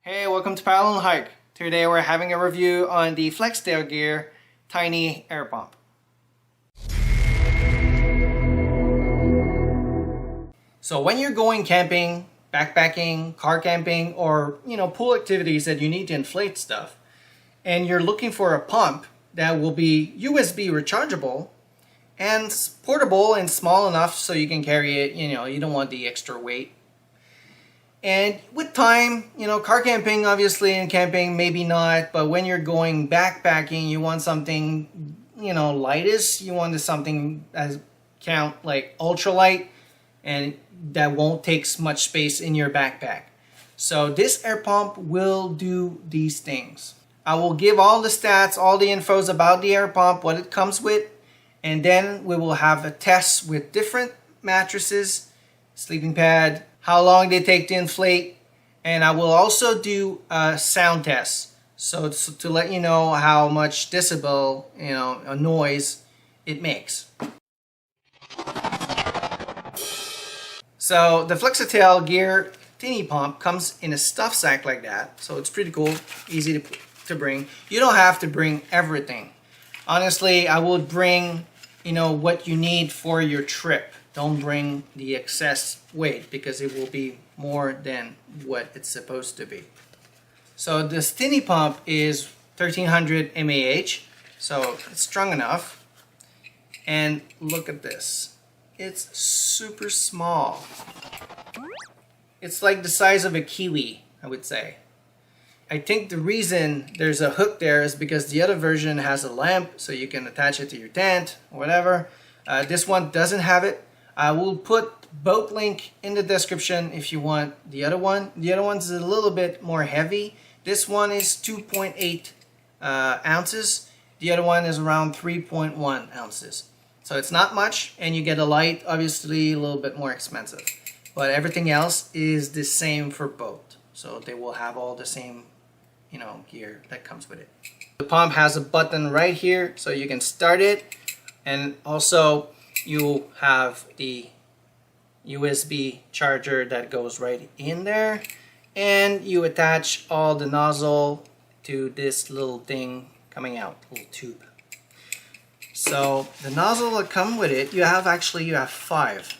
Hey, welcome to Paddle and Hike. Today we're having a review on the Flextailgear Tiny Air Pump. So when you're going camping, backpacking, car camping, or pool activities that you need to inflate stuff, and you're looking for a pump that will be USB rechargeable and portable and small enough so you can carry it, you don't want the extra weight. And with time, car camping obviously and camping maybe not, but when you're going backpacking, you want something, lightest. You want something as count like ultralight and that won't take much space in your backpack. So this air pump will do these things. I will give all the stats, all the infos about the air pump, what it comes with, and then we will have a test with different mattresses, sleeping pad, how long they take to inflate, and I will also do a sound test. So to let you know how much decibel, a noise it makes. So the Flextailgear Tiny Pump comes in a stuff sack like that. So it's pretty cool, easy to bring. You don't have to bring everything. Honestly, I would bring, what you need for your trip. Don't bring the excess weight because it will be more than what it's supposed to be. So this tiny pump is 1300 mAh, so it's strong enough. And look at this. It's super small. It's like the size of a kiwi, I would say. I think the reason there's a hook there is because the other version has a lamp so you can attach it to your tent or whatever. This one doesn't have it. I will put both link in the description if you want the other one. The other one's a little bit more heavy. This one is 2.8 ounces. The other one is around 3.1 ounces. So it's not much, and you get a light, obviously a little bit more expensive. But everything else is the same for both. So they will have all the same, gear that comes with it. The pump has a button right here so you can start it, and also you have the USB charger that goes right in there, and you attach all the nozzle to this little thing coming out, little tube. So the nozzle that come with it, you have 5,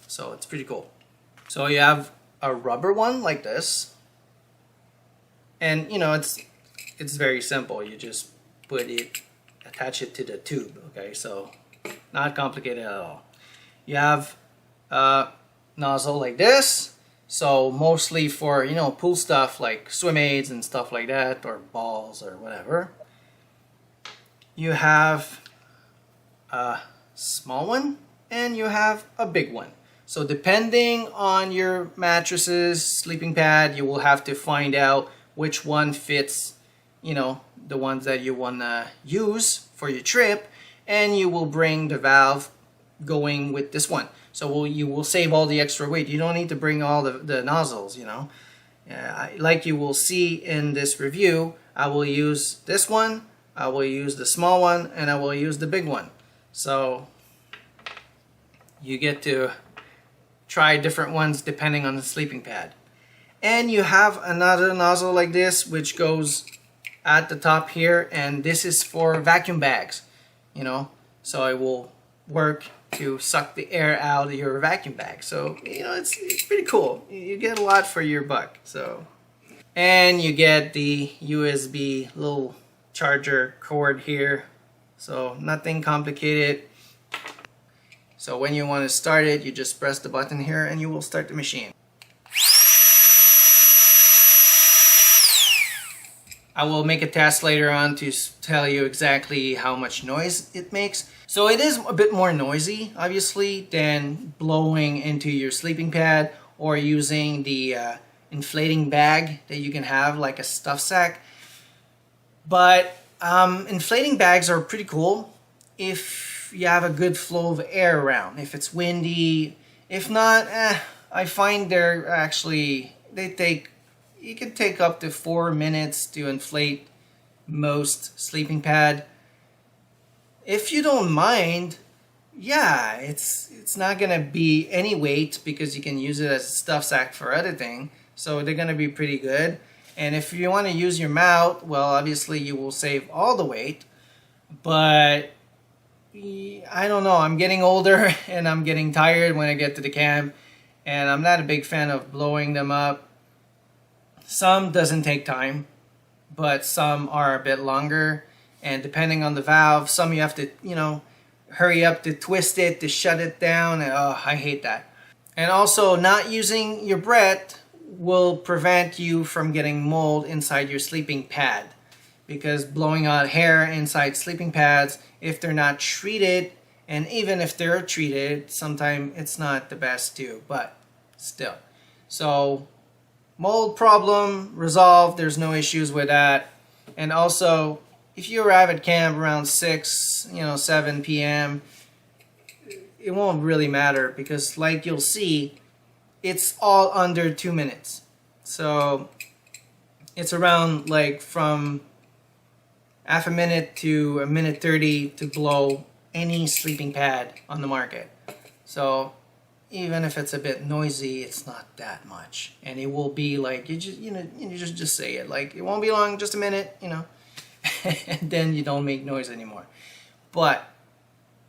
so it's pretty cool. So you have a rubber one like this, and it's very simple. You just attach it to the tube. Okay, so not complicated at all. You have a nozzle like this, so mostly for pool stuff like swim aids and stuff like that, or balls or whatever. You have a small one and you have a big one. So depending on your mattresses, sleeping pad, you will have to find out which one fits, the ones that you want to use for your trip, and you will bring the valve going with this one. So you will save all the extra weight. You don't need to bring all the nozzles, like you will see in this review, I will use this one, I will use the small one, and I will use the big one. So you get to try different ones depending on the sleeping pad. And you have another nozzle like this which goes at the top here, and this is for vacuum bags, so it will work to suck the air out of your vacuum bag. So it's pretty cool. You get a lot for your buck. So, and you get the USB little charger cord here, so nothing complicated. So when you want to start it, you just press the button here and you will start the machine. I will make a test later on to tell you exactly how much noise it makes. So it is a bit more noisy, obviously, than blowing into your sleeping pad or using the inflating bag that you can have like a stuff sack. But inflating bags are pretty cool if you have a good flow of air around, if it's windy. If not, I find you can take up to 4 minutes to inflate most sleeping pad. If you don't mind, yeah, it's not gonna be any weight because you can use it as a stuff sack for other thing. So they're gonna be pretty good. And if you want to use your mouth, well, obviously you will save all the weight. But I don't know, I'm getting older and I'm getting tired when I get to the camp, and I'm not a big fan of blowing them up. Some doesn't take time, but some are a bit longer, and depending on the valve, some you have to, you know, hurry up to twist it to shut it down, and oh, I hate that. And also, not using your breath will prevent you from getting mold inside your sleeping pad, because blowing out hair inside sleeping pads, if they're not treated, and even if they're treated, sometimes it's not the best too, but still. So mold problem resolved, there's no issues with that. And also, if you arrive at camp around 7 p.m., it won't really matter, because like you'll see, it's all under 2 minutes. So it's around like from half a minute to a minute 30 to blow any sleeping pad on the market. So even if it's a bit noisy, it's not that much, and it will be like, you just say it, like it won't be long, just a minute, you know, and then you don't make noise anymore. But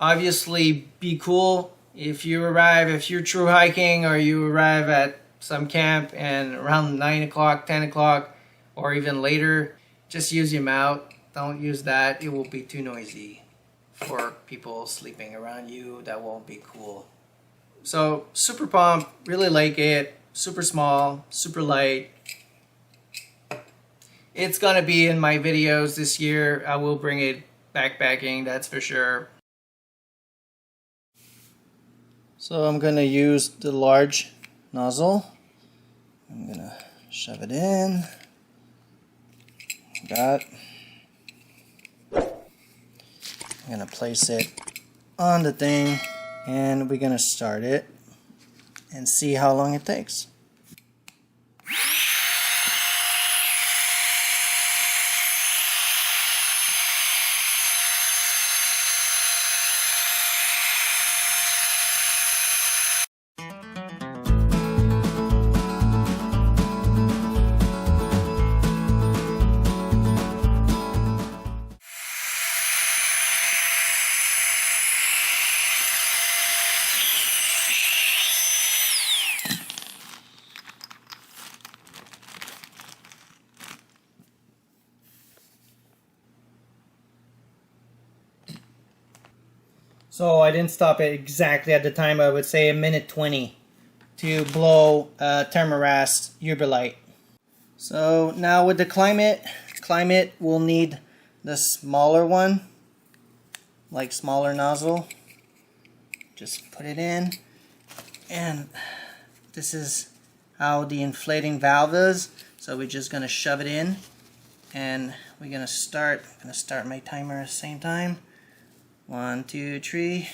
obviously be cool if you're true hiking, or you arrive at some camp and around 9 o'clock, 10 o'clock, or even later, just use your mouth. Don't use that, it will be too noisy for people sleeping around you. That won't be cool. So super pump, really like it. Super small, super light. It's gonna be in my videos this year. I will bring it backpacking, that's for sure. So I'm gonna use the large nozzle. I'm gonna shove it in. That. I'm gonna place it on the thing, and we're gonna start it and see how long it takes. So I didn't stop it exactly at the time, I would say a minute 20 to blow Thermarast Uberlight. So now with the climate will need the smaller one, like smaller nozzle. Just put it in, and this is how the inflating valve is. So we're just gonna shove it in, and we're gonna start my timer at the same time. 1, 2, 3.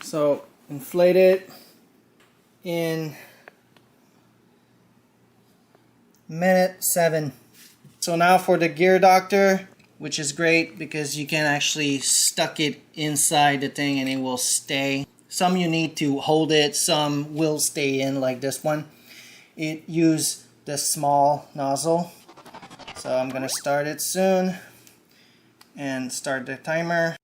So inflate it in minute 7. So now for the gear doctor, which is great because you can actually stuck it inside the thing and it will stay. Some you need to hold it, some will stay in like this one. It use the small nozzle. So I'm gonna start it soon and start the timer.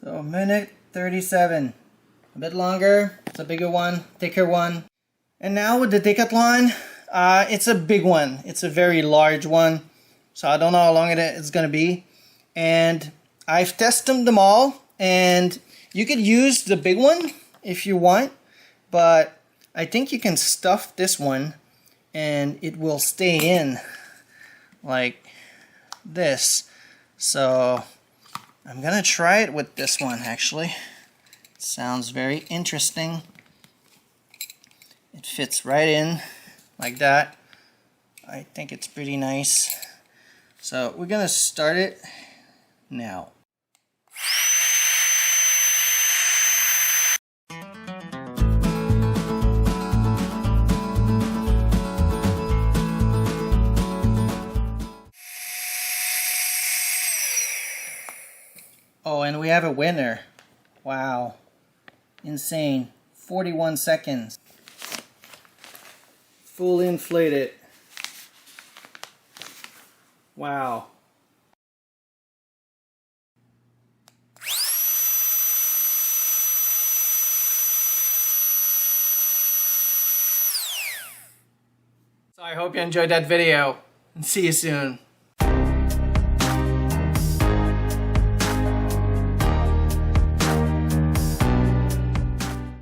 So minute 37, a bit longer, it's a bigger one, thicker one. And now with the Decathlon, it's a big one, it's a very large one. So I don't know how long it's gonna be. And I've tested them all, and you could use the big one if you want, but I think you can stuff this one and it will stay in like this. So I'm gonna try it with this one actually. It sounds very interesting. It fits right in like that. I think it's pretty nice. So we're gonna start it now. Oh, and we have a winner. Wow. Insane. 41 seconds. Full inflated. Wow. So I hope you enjoyed that video, and see you soon.